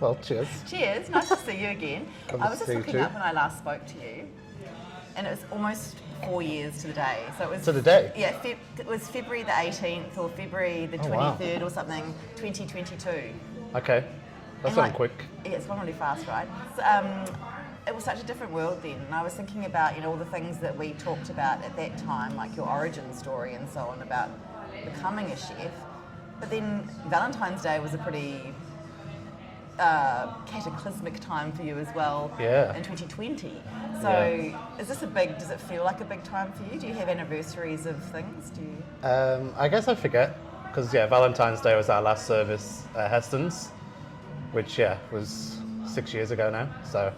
Well, cheers. Cheers, nice to see you again. Lovely I was to just see you looking too. up when I last spoke to you, and it was almost 4 years to the day. So it was To the day? Yeah, it was February the 18th or February the Oh, wow. 23rd or something, 2022. Okay. That's And gone quick. Yeah, it's gone really fast, right? So, it was such a different world then, and I was thinking about all the things that we talked about at that time, like your origin story and so on about becoming a chef. But then Valentine's Day was a pretty cataclysmic time for you as well. Yeah. In 2020. So Yeah. is this does it feel like a big time for you? Do you have anniversaries of things? Do you? I guess I forget, because Valentine's Day was our last service at Heston's, which was 6 years ago now. So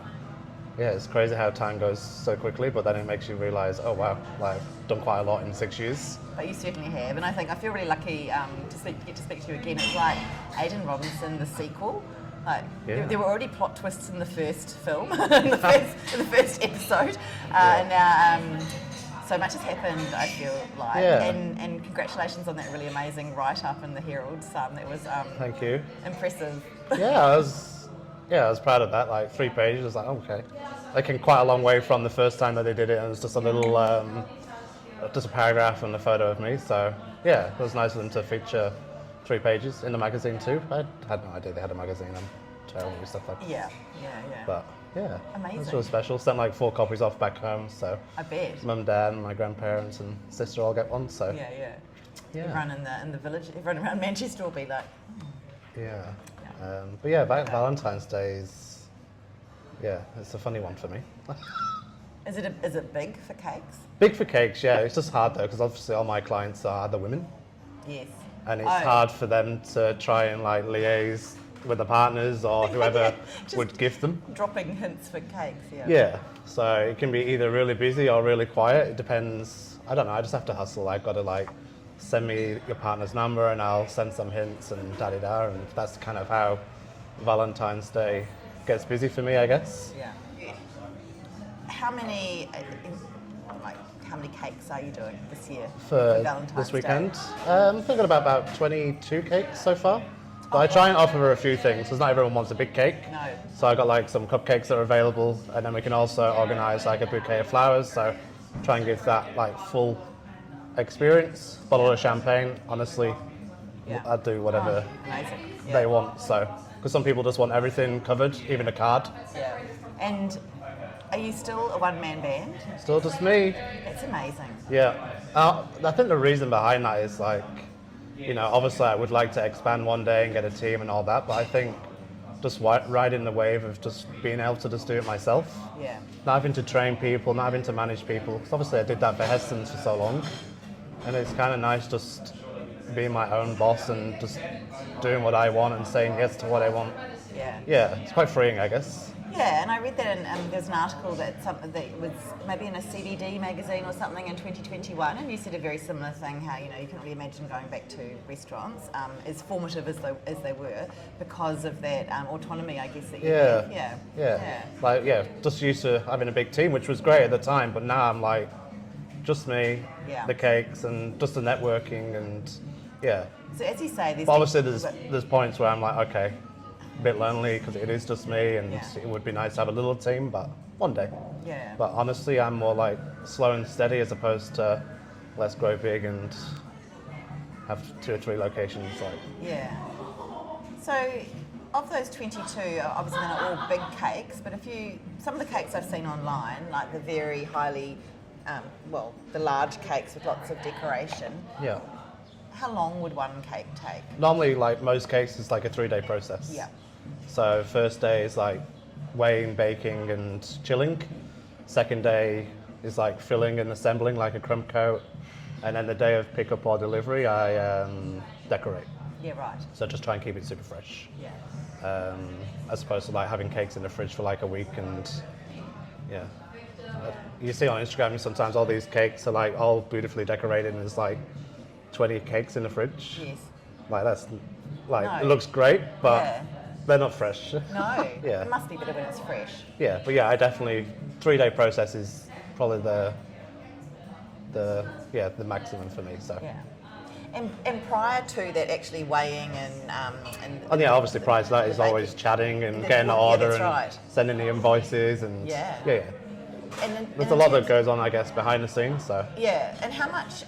it's crazy how time goes so quickly, but then it makes you realise, oh wow, like I've done quite a lot in 6 years. But you certainly have, and I feel really lucky to get to speak to you again. It's like Aidan Robinson, the sequel. Like there were already plot twists in the first film, in the first episode, and now so much has happened. I feel like, and congratulations on that really amazing write-up in the Herald Sun. That was Thank you. impressive. I was proud of that. Like 3 pages, I was like, okay. They came quite a long way from the first time that they did it, and it was just a little, just a paragraph and a photo of me. So it was nice of them to feature 3 pages in the magazine too. I had no idea they had a magazine. I'm terrible with stuff like that. Yeah. But Amazing. it's really special. Sent like 4 copies off back home, so I bet. mum, dad, and my grandparents and sister all get one. So Yeah. Everyone in the village, everyone around Manchester will be like, Valentine's Day is it's a funny one for me. is it big for cakes? Big for cakes, yeah. It's just hard though, because obviously all my clients are the women, Yes. and it's hard for them to try and like liaise with the partners or whoever would gift them. Dropping hints for cakes, Yeah, so it can be either really busy or really quiet. It depends. I don't know. I just have to hustle. I got to like send me your partner's number and I'll send some hints and da-da-da. And that's kind of how Valentine's Day gets busy for me, I guess. Yeah. How many cakes are you doing this year For Valentine's this weekend, Day? I'm thinking about 22 cakes so far. But I try and offer a few things, because not everyone wants a big cake. No. So I got like some cupcakes that are available, and then we can also organise like a bouquet of flowers. So try and give that like full experience. Bottle of champagne, honestly, I'd do whatever Amazing. they want. So because some people just want everything covered, even a card. Yeah. And are you still a one-man band? Still just me. That's amazing. Yeah. I think the reason behind that is like, obviously I would like to expand one day and get a team and all that, but I think just riding the wave of just being able to just do it myself. Yeah. Not having to train people, not having to manage people. 'Cause obviously I did that for Heston's for so long, and it's kind of nice just being my own boss and just doing what I want and saying yes to what I want. Yeah. Yeah, it's quite freeing, I guess. Yeah, and I read that there's an article that was maybe in a CBD magazine or something in 2021, and you said a very similar thing. How you can really imagine going back to restaurants, as formative as they were, because of that autonomy, I guess that you have. Yeah. Just used to having a big team, which was great at the time, but now I'm like, just me, the cakes, and just the networking, and So as you say, but obviously there's points where I'm like, okay, a bit lonely because it is just me, and it would be nice to have a little team, but one day. Yeah. But honestly, I'm more like slow and steady as opposed to let's grow big and have 2 or 3 locations. Like. Yeah. So, of those 22, obviously they're not all big cakes, but some of the cakes I've seen online, like the very highly, the large cakes with lots of decoration. Yeah. How long would one cake take? Normally, like most cakes, it's like a 3-day process. Yeah. So first day is like weighing, baking, and chilling. Second day is like filling and assembling like a crumb coat. And then the day of pickup or delivery, I decorate. Yeah, right. So just try and keep it super fresh. Yeah. As opposed to like having cakes in the fridge for like a week and you see on Instagram sometimes all these cakes are like all beautifully decorated and there's like 20 cakes in the fridge. Yes. Like that's like it looks great, but they're not fresh. No. It must be better when it's fresh. Yeah, but I definitely 3-day process is probably the maximum for me. So. Yeah. And prior to that, actually weighing Oh yeah, obviously prior to that is always chatting and getting the order and right. sending the invoices and Yeah. There's a lot that goes on, I guess, behind the scenes. So yeah, and how much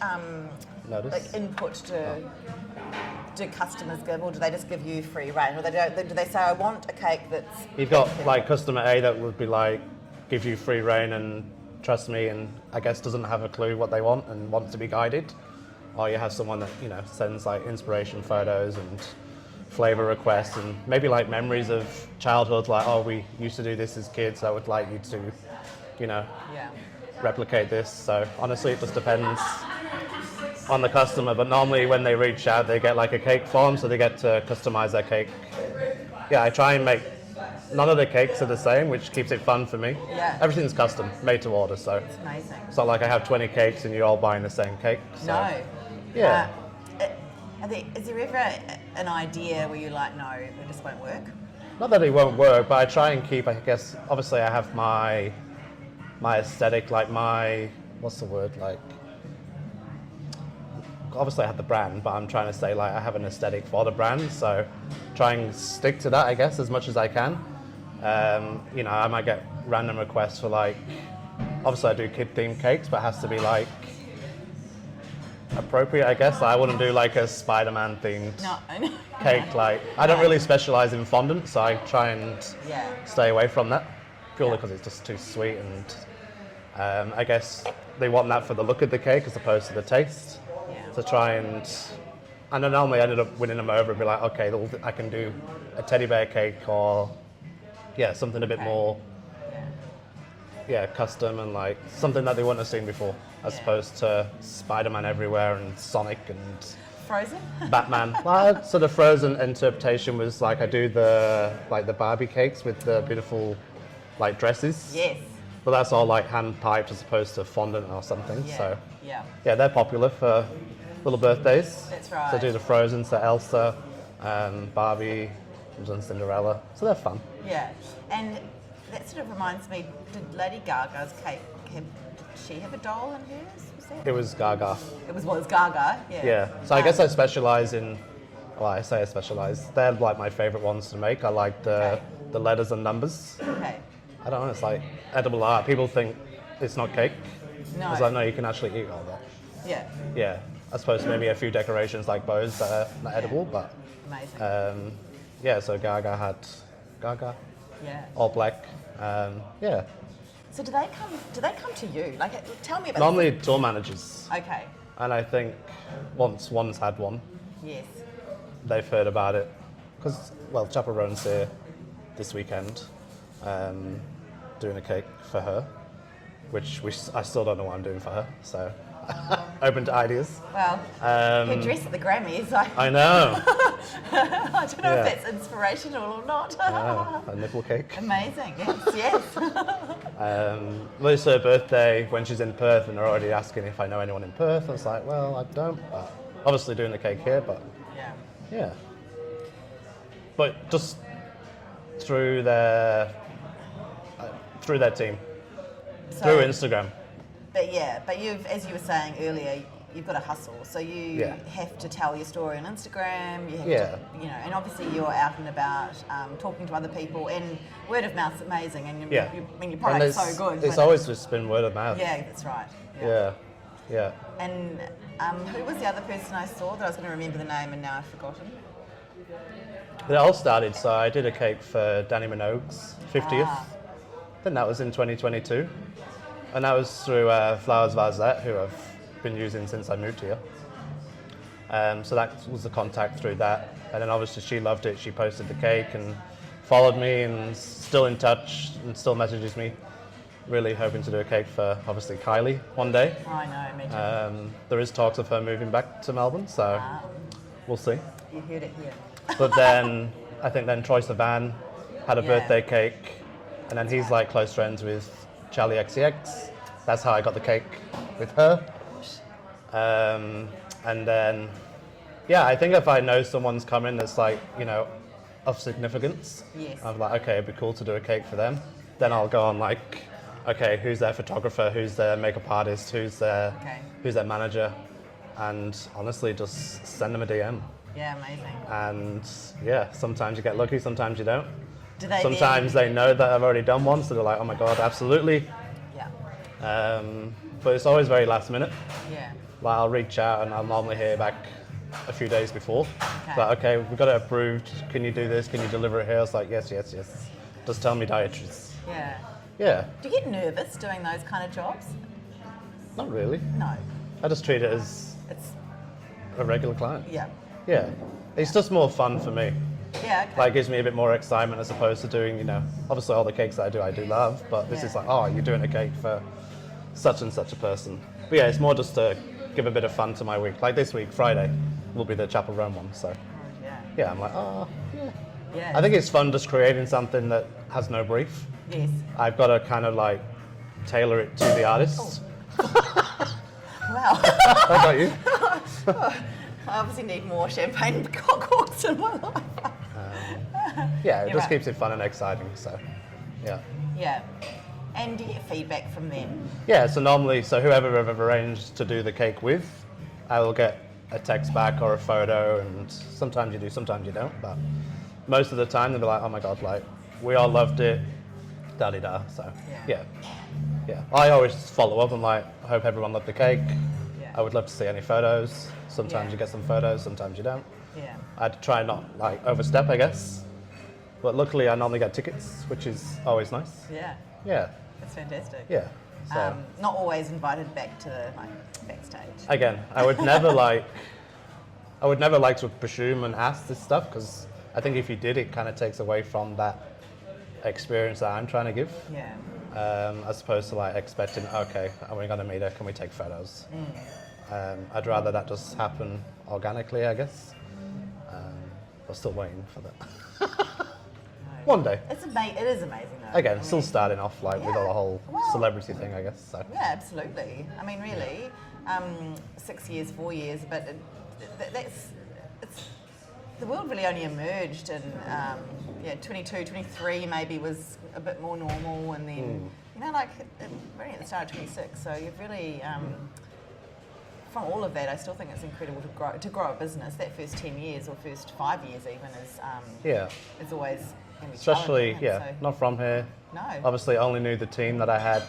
notice. like input do customers give, or do they just give you free reign, or do they say I want a cake that's? You've got like customer A that would be like, give you free reign and trust me, and I guess doesn't have a clue what they want and wants to be guided. Or you have someone that, you know, sends like inspiration photos and flavor requests and maybe like memories of childhood, like, oh, we used to do this as kids, I would like you to, you know, replicate this. So honestly, it just depends on the customer, but normally when they reach out, they get like a cake form, so they get to customize their cake. Yeah, I try and make, none of the cakes are the same, which keeps it fun for me. Yeah. Everything's custom, made to order, so It's amazing. it's not like I have 20 cakes and you're all buying the same cake. So. No. Yeah. Is there ever an idea where you're like, no, it just won't work? Not that it won't work, but I try and keep, I guess, obviously I have my aesthetic, like my, what's the word, like, obviously I have the brand, but I'm trying to say like I have an aesthetic for the brand, so try and stick to that, I guess, as much as I can. You know, I might get random requests for like, obviously I do kid-themed cakes, but it has to be like, appropriate, I guess. I wouldn't do like a Spider-Man themed cake. Like, I don't really specialize in fondant, so I try and stay away from that purely because it's just too sweet, and I guess they want that for the look of the cake as opposed to the taste. So try and I normally ended up winning them over and be like, okay, I can do a teddy bear cake or something a bit more custom and like something that they wouldn't have seen before, as opposed to Spider-Man everywhere and Sonic and Frozen? Batman. Well, so the Frozen interpretation was like I do the Barbie cakes with the beautiful like dresses. Yes. But that's all like hand piped as opposed to fondant or something. Yeah. So yeah, they're popular for little birthdays. That's right. So I do the Frozen, so Elsa, Barbie, and Cinderella. So they're fun. Yeah, and that sort of reminds me, did Lady Gaga's cake, did she have a doll in hers? Was that? It was Gaga. It was Gaga, yeah. Yeah, so I guess I specialise in, well, I say I specialise, they're like my favourite ones to make. I like the letters and numbers. Okay. I don't know, it's like edible art. People think it's not cake. No. It's like, no, you can actually eat all that. Yeah. Yeah, I suppose maybe a few decorations like bows that are not edible, but... Amazing. So Gaga had all black. So do they come to you? Like, tell me about Normally tour managers. Okay. And I think once one's had one, Yes. they've heard about it. Because, well, Chappell Roan's here this weekend doing a cake for her, which I still don't know what I'm doing for her, so open to ideas. Well, her dress at the Grammys, I know. I don't know if that's inspirational or not. A nipple cake. Amazing, yes. It's her birthday when she's in Perth, and they're already asking if I know anyone in Perth. I was like, well, I don't, but obviously doing the cake here, but yeah. But just through their team, through Instagram. But you've, as you were saying earlier, you've got to hustle. So you have to tell your story on Instagram. You have to, and obviously you're out and about talking to other people, and word of mouth's amazing. And your product's so good. It's always just been word of mouth. Yeah, that's right. Yeah. And who was the other person I saw that I was going to remember the name and now I've forgotten? It all started, so I did a cake for Danny Minogue's 50th. I think that was in 2022. And that was through Flowers Vazette, who I've been using since I moved here. So that was the contact through that. And then obviously she loved it. She posted the cake and followed me and still in touch and still messages me. Really hoping to do a cake for obviously Kylie one day. Oh, I know, me too. There is talks of her moving back to Melbourne, so we'll see. You heard it here. But then I think then Troy Sivan had a birthday cake, and then he's like close friends with Charlie XCX. That's how I got the cake with her. And then, I think if I know someone's coming that's like, of significance, I'm like, okay, it'd be cool to do a cake for them. Then I'll go on like, okay, who's their photographer, who's their makeup artist, who's their manager. and honestly just send them a DM. Yeah, amazing. And yeah, sometimes you get lucky, sometimes you don't. Do they Sometimes they know that I've already done one, so they're like, oh my God, absolutely. Yeah. But it's always very last minute. Yeah. Like I'll reach out and I'll normally hear back a few days before. Okay. Like, okay, we've got it approved. Can you do this? Can you deliver it here? It's like, yes. Just tell me dietaries. Yeah. Yeah. Do you get nervous doing those kind of jobs? Not really. No. I just treat it as It's a regular client. yeah. Yeah. It's just more fun for me. Yeah. Okay. Like, it gives me a bit more excitement as opposed to doing, obviously all the cakes that I do love, but this is like, oh, you're doing a cake for such and such a person. But yeah, it's more just to give a bit of fun to my week. Like this week, Friday, will be the Chappell Roan one, so yeah, I'm like, oh, yeah. Yeah. I think it's fun just creating something that has no brief. Yes. I've got to kind of like tailor it to the artist. Wow. How about you? I obviously need more champagne corks in my life. Yeah, it You're just right. keeps it fun and exciting, so yeah. Yeah. And do you get feedback from them? Yeah, so normally, whoever I've arranged to do the cake with, I will get a text back or a photo, and sometimes you do, sometimes you don't, but most of the time they'll be like, oh my God, like, we all loved it, da-di-da, so yeah. I always follow up, I'm like, I hope everyone loved the cake. Yeah. I would love to see any photos. Sometimes Yeah. you get some photos, sometimes you don't. Yeah. I'd try not like overstep, I guess. But luckily I normally get tickets, which is always nice. Yeah. Yeah, That's fantastic. yeah. So Not always invited back to the backstage. again, I would never like to presume and ask this stuff, because I think if you did, it kind of takes away from that experience that I'm trying to give. Yeah. As opposed to like expecting, okay, we're gonna meet her, can we take photos? I'd rather that just happen organically, I guess. But still waiting for that. One day. It is amazing though. Again, I still mean, starting off like with the whole Well- celebrity thing, I guess. So Yeah, absolutely. I mean, really, 6 years, 4 years, but it's the world really only emerged in 22, 23 maybe was a bit more normal, and then really at the start of 26. So you've really from all of that, I still think it's incredible to grow a business. That first 10 years or first 5 years even is always going to be especially challenging, so- not from here. No. Obviously, only knew the team that I had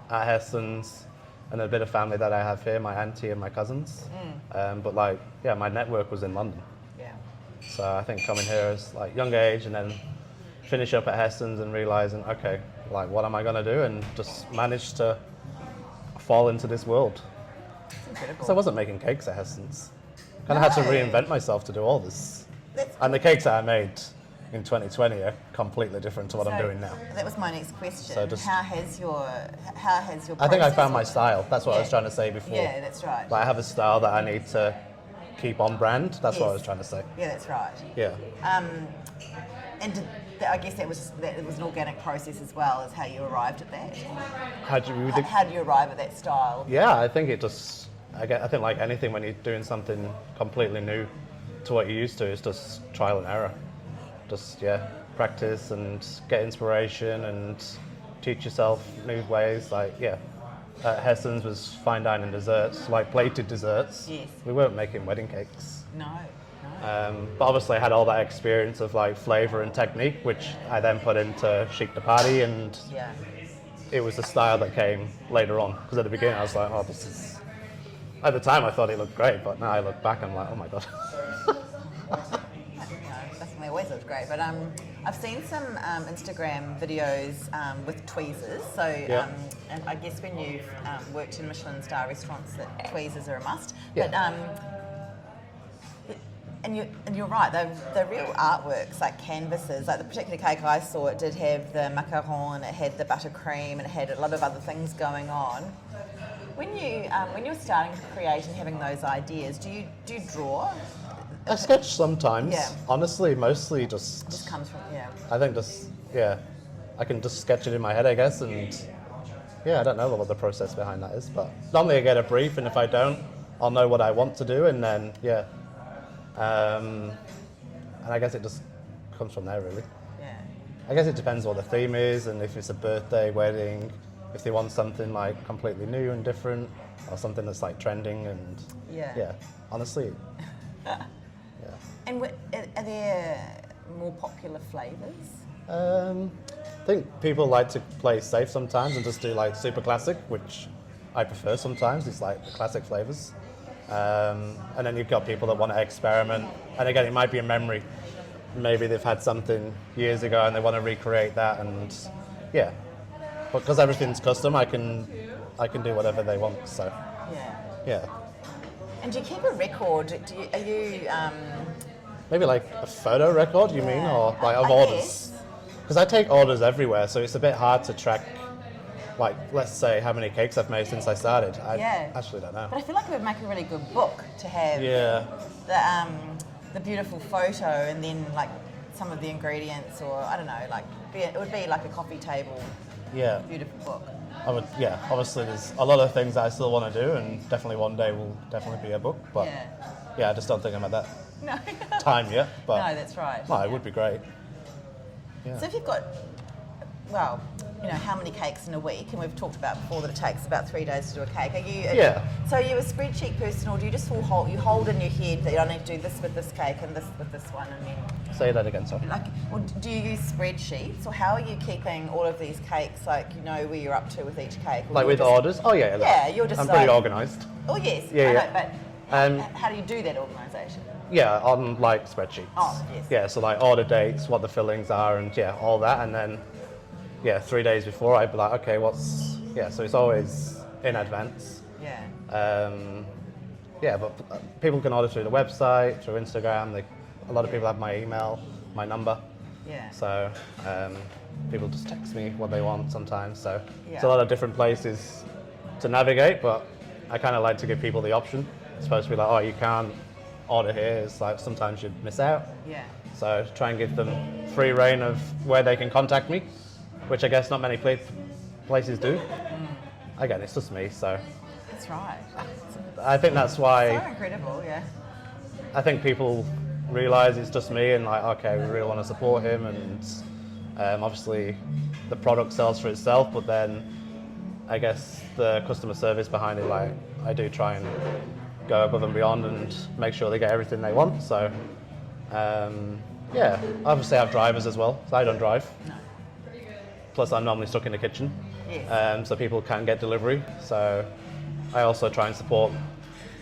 at Heston's and a bit of family that I have here, my auntie and my cousins. But my network was in London. Yeah. So I think coming here as like young age and then finish up at Heston's and realizing, okay, like what am I gonna do, and just manage to fall into this world. It's incredible. Because I wasn't making cakes at Heston's. Kind of had to No. reinvent myself to do all this. That's And the cakes that I made in 2020 are completely different to what I'm So, doing now. That was my next question. So just- how has your I think I found my process- style. That's what I was Yeah. trying to say before. Yeah, that's right. Like I have a style that I need to keep on brand. That's what I Yes. was trying to say. Yeah, that's right. Yeah. I guess that was an organic process as well as how you arrived at that. How do you? How do you arrive at that style? Yeah, I think it just. I think like anything, when you're doing something completely new to what you're used to, it's just trial and error. Just practice and get inspiration and teach yourself new ways. Like Heston's was fine dining desserts, like plated desserts. Yes. We weren't making wedding cakes. No. But obviously I had all that experience of like flavour and technique, which I then put into Chic, Partie, and Yeah. it was the style that came later on. Because at the beginning I was like, oh, this is... At the time I thought it looked great, but now I look back and I'm like, oh my God. Definitely always looked great. But I've seen some Instagram videos with tweezers. So Yeah. and I guess when you've worked in Michelin star restaurants, that tweezers are a must. Yeah. But and you're right. They're real artworks, like canvases. Like the particular cake I saw, it did have the macaron, it had the buttercream, and it had a lot of other things going on. When you're starting to create and having those ideas, do you draw? I sketch sometimes. Yeah. Honestly, mostly just... Just comes from I think I can just sketch it in my head, I guess, and I don't know what the process behind that is, but normally I get a brief, and if I don't, I'll know what I want to do, and then, and I guess it just comes from there, really. Yeah. I guess it depends what the theme is, and if it's a birthday, wedding, if they want something like completely new and different, or something that's like trending, and Yeah. honestly, yeah. And are there more popular flavours? I think people like to play safe sometimes and just do like super classic, which I prefer sometimes. It's like the classic flavors. And then you've got people that want to experiment. And again, it might be a memory. Maybe they've had something years ago and they want to recreate that. And yeah, but because everything's custom, I can do whatever they want. So yeah. And do you keep a record? Are you? Maybe like a photo record, you mean, or like of I orders? guess. Because I take orders everywhere, so it's a bit hard to track. Like, let's say how many cakes I've made since I started. I actually don't know. But I feel like it would make a really good book to have. Yeah. The beautiful photo and then like some of the ingredients, or I don't know, like it would be like a coffee table. Yeah. Beautiful book. I would. Yeah. Obviously, there's a lot of things that I still want to do, and definitely one day will definitely be a book. But yeah, I just don't think I'm at that No. time yet. But No, that's right. No, it would be great. Yeah. So if you've got, well, you know, how many cakes in a week, and we've talked about before that it takes about 3 days to do a cake. So are you a spreadsheet person, or do you just hold in your head that you don't need to do this with this cake and this with this one, and then Say that again, sorry. or do you use spreadsheets, or how are you keeping all of these cakes, like you know where you're up to with each cake? Like with orders? Oh yeah. Yeah, you're just I'm like, pretty organised. Oh yes. Yeah, I yeah. know, but how do you do that organisation? Yeah, on like spreadsheets. Oh, yes. Yeah, so like order dates, what the fillings are, and yeah, all that, and then 3 days before I'd be like, okay, so it's always in advance. Yeah. But people can order through the website, through Instagram. A lot of people have my email, my number. Yeah. So people just text me what they want sometimes. So Yeah. it's a lot of different places to navigate, but I kind of like to give people the option. It's supposed to be like, oh, you can't order here. It's like sometimes you miss out. Yeah. So try and give them free reign of where they can contact me, which I guess not many places do. Again, it's just me, so That's right. I think that's why So incredible, yeah. I think people realise it's just me and like, okay, we really want to support him, and obviously the product sells for itself, but then I guess the customer service behind it, like I do try and go above and beyond and make sure they get everything they want. So obviously I have drivers as well, so I don't drive. No. Plus I'm normally stuck in the kitchen, Yes. so people can get delivery. So I also try and support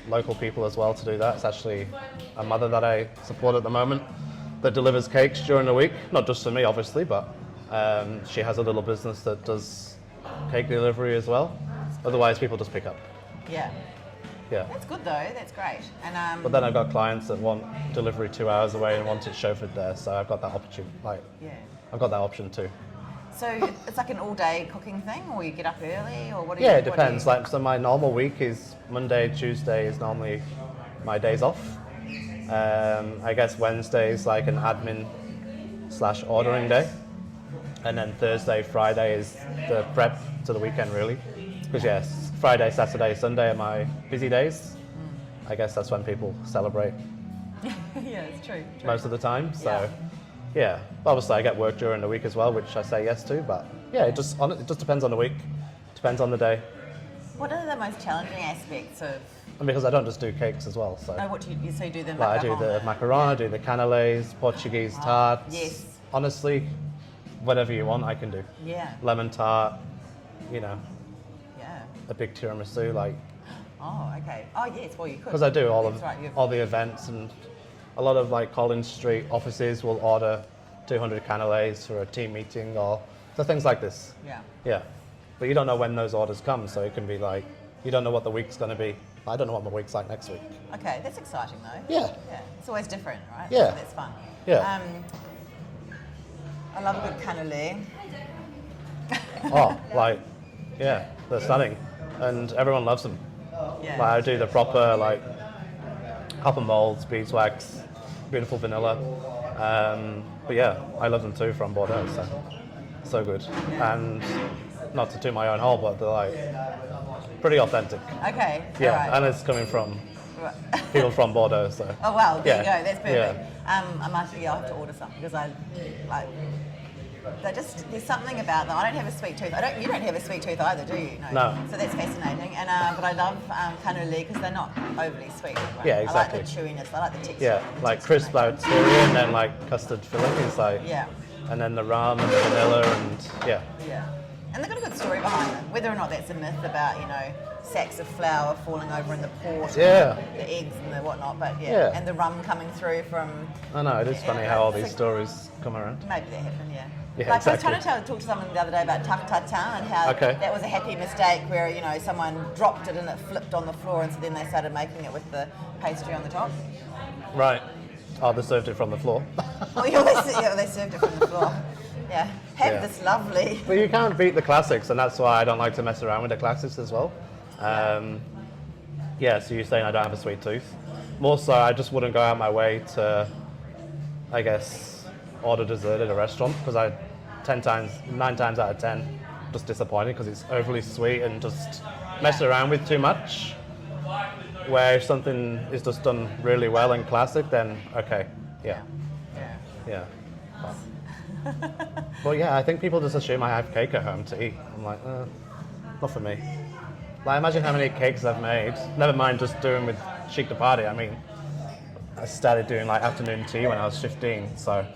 local people as well to do that. It's actually a mother that I support at the moment that delivers cakes during the week, not just for me obviously, but she has a little business that does cake delivery as well. Otherwise people just pick up. Yeah. Yeah. That's good though, that's great. And But then I've got clients that want delivery 2 hours away and want it chauffeured there, so I've got that opportunity. I've got that option too. So it's like an all-day cooking thing, or you get up early, or what do Yeah, it depends. Like, so my normal week is Monday, Tuesday is normally my days off. I guess Wednesday is like an admin / ordering day, and then Thursday, Friday is the prep to the weekend really. Because yes, Friday, Saturday, Sunday are my busy days. I guess that's when people celebrate. Yeah, it's true. Most of the time. So yeah, obviously I get work during the week as well, which I say yes to. But yeah, it just depends on the week, depends on the day. What are the most challenging aspects of? And because I don't just do cakes as well, so. Oh, what do you so you do the Like I do the macaron, I do the canelés, Portuguese tarts. Yes. Honestly, whatever you want, I can do. Yeah. Lemon tart, Yeah. a big tiramisu, like. Oh, okay. Oh, yes. Well, you could. Because I do all That's right, you've- all the events, and a lot of like Collins Street offices will order 200 canelés for a team meeting or so things like this. Yeah. Yeah, but you don't know when those orders come, so it can be like you don't know what the week's going to be. I don't know what my week's like next week. Okay, that's exciting though. Yeah. Yeah. It's always different, right? Yeah. So that's fun. Yeah. I love a good cannelé. Oh, like, yeah, they're stunning, and everyone loves them. Yeah. Like I do the proper like copper molds, beeswax, beautiful vanilla. But yeah, I love them too from Bordeaux, so good. And not to toot my own hole, but they're like pretty authentic. Okay. Yeah, all right. and it's coming from Right. people from Bordeaux, so. Oh wow, there you Yeah. go. That's perfect. Yeah. I'm actually I'll have to order something because I like there's something about them. I don't have a sweet tooth. You don't have a sweet tooth either, do you? No. So that's fascinating. And but I love cannoli because they're not overly sweet. Right? Yeah, exactly. I like the chewiness. I like the texture. Yeah, like crisp outside and then like custard filling inside. Yeah. And then the rum and the vanilla and yeah. Yeah. And they've got a good story behind them. Whether or not that's a myth about, sacks of flour falling over in the port, Yeah. and the eggs and the whatnot, but Yeah. and the rum coming through from. I know, it is funny how all these stories come around. Maybe that happened, yeah. Yeah, like exactly. I was trying to talk to someone the other day about tarte tatin and how that was a happy mistake where, someone dropped it and it flipped on the floor and so then they started making it with the pastry on the top. Right. Oh, they served it from the floor. Oh, yeah, they served it from the floor. Yeah. Have this lovely. But you can't beat the classics, and that's why I don't like to mess around with the classics as well. So you're saying I don't have a sweet tooth. More so, I just wouldn't go out my way to, I guess, order dessert at a restaurant because 9 times out of 10, just disappointed because it's overly sweet and just mess around with too much. Where if something is just done really well and classic, then okay, yeah. But yeah, I think people just assume I have cake at home to eat. I'm like, not for me. Like, imagine how many cakes I've made. Never mind just doing with Chic the Party. I mean, I started doing like afternoon tea when I was 15, so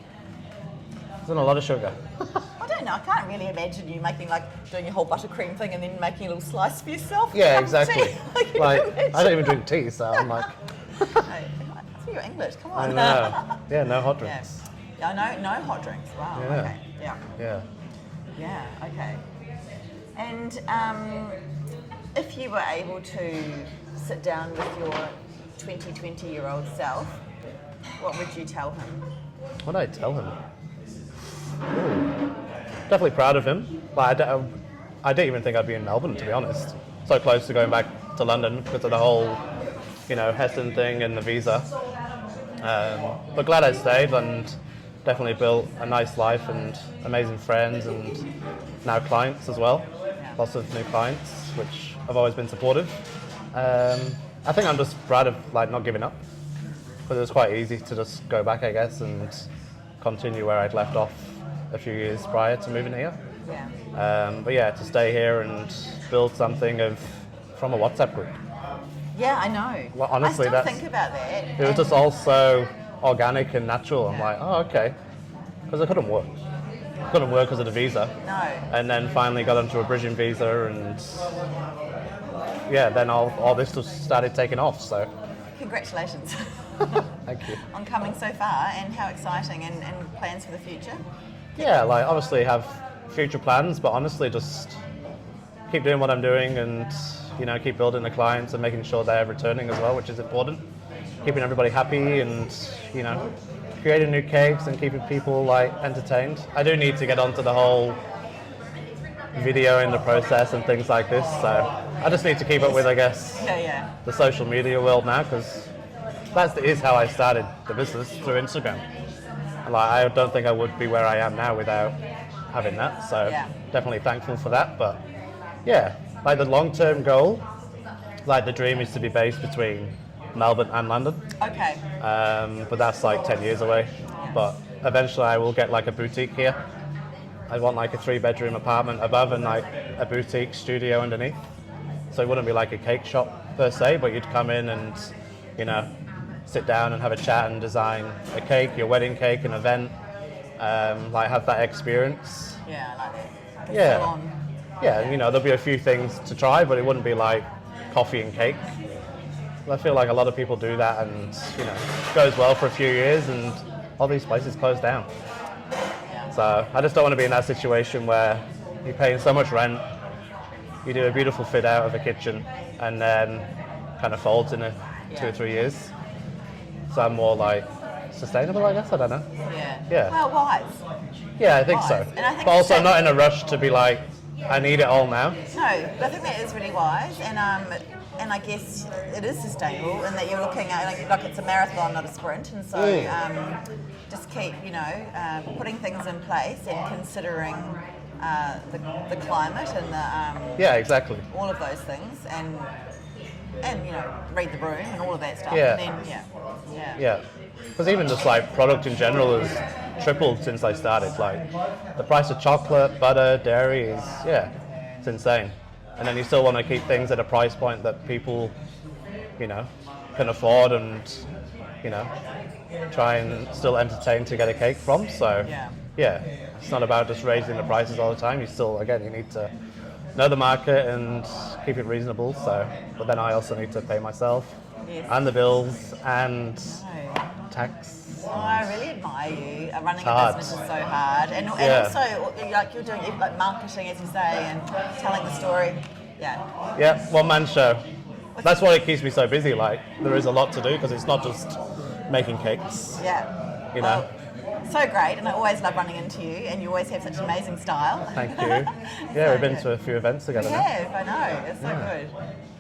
it's not a lot of sugar. I don't know. I can't really imagine you doing your whole buttercream thing and then making a little slice for yourself. Yeah, exactly. I don't even drink tea, so I'm like. I think you're English. Come on. I know. Yeah, no hot drinks. Yeah, no hot drinks. Wow. Yeah. Okay. Yeah. Yeah. Okay. And if you were able to sit down with your 20-year-old self, what would you tell him? What would I tell him? Ooh. Definitely proud of him. Like, I didn't even think I'd be in Melbourne, to be honest. So close to going back to London because of the whole, Heston thing and the visa. But glad I stayed and definitely built a nice life and amazing friends and now clients as well. Lots of new clients, which have always been supportive. I think I'm just proud of not giving up because it was quite easy to just go back, I guess, and continue where I'd left off a few years prior to moving here. Yeah. But yeah, to stay here and build something from a WhatsApp group. Yeah, I know. Well, honestly, I still think about that. It was just all so organic and natural. I'm like, oh, okay. Because I couldn't work. Couldn't work because of the visa. No. And then finally got onto a bridging visa and yeah, then all this just started taking off, so. Congratulations. Thank you. On coming so far and how exciting and plans for the future? Yeah, obviously have future plans, but honestly just keep doing what I'm doing and, keep building the clients and making sure they're returning as well, which is important. Keeping everybody happy and, creating new cakes and keeping people entertained. I do need to get onto the whole video in the process and things like this, so I just need to keep up with, I guess, the social media world now because that is how I started the business, through Instagram. I don't think I would be where I am now without having that, so definitely thankful for that. But yeah, the long-term goal, the dream is to be based between Melbourne and London. Okay. But that's 10 years away. But eventually I will get a boutique here. I want a 3-bedroom apartment above and a boutique studio underneath. So it wouldn't be like a cake shop per se, but you'd come in and, sit down and have a chat and design a cake, your wedding cake, an event, have that experience. Yeah, I like that. Yeah. Yeah, there'll be a few things to try, but it wouldn't be coffee and cake. I feel like a lot of people do that and, it goes well for a few years and all these places close down. So I just don't want to be in that situation where you're paying so much rent, you do a beautiful fit out of a kitchen and then kind of folds in 2 or 3 years. So I'm more sustainable, I guess, I don't know. Yeah. Well, wise. Yeah, I think so. And I think but also I'm not in a rush to be I need it all now. No, but I think that is really wise and I guess it is sustainable in that you're looking at it's a marathon, not a sprint, and so just keep putting things in place and considering the climate and the yeah, exactly, all of those things and read the room and all of that stuff. Yeah. And then, Yeah. Because even just product in general is tripled since I started. Like the price of chocolate, butter, dairy is it's insane. And then you still want to keep things at a price point that people, you know, can afford and, you know, try and still entertain to get a cake from. So it's not about just raising the prices all the time. You still, again, you need to know the market and keep it reasonable. So, but then I also need to pay myself and the bills and tax. Oh, I really admire you. Running a business is so hard, and also like you're doing like marketing, as you say, and telling the story. Yeah, one man show. That's why it keeps me so busy. Like there is a lot to do because it's not just making cakes. Yeah. You know. So great, and I always love running into you, and you always have such amazing style. Thank you. Yeah, we've been to a few events together. We have, I know. It's so good.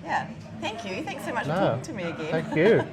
Yeah. Thank you. Thanks so much for talking to me again. Thank you.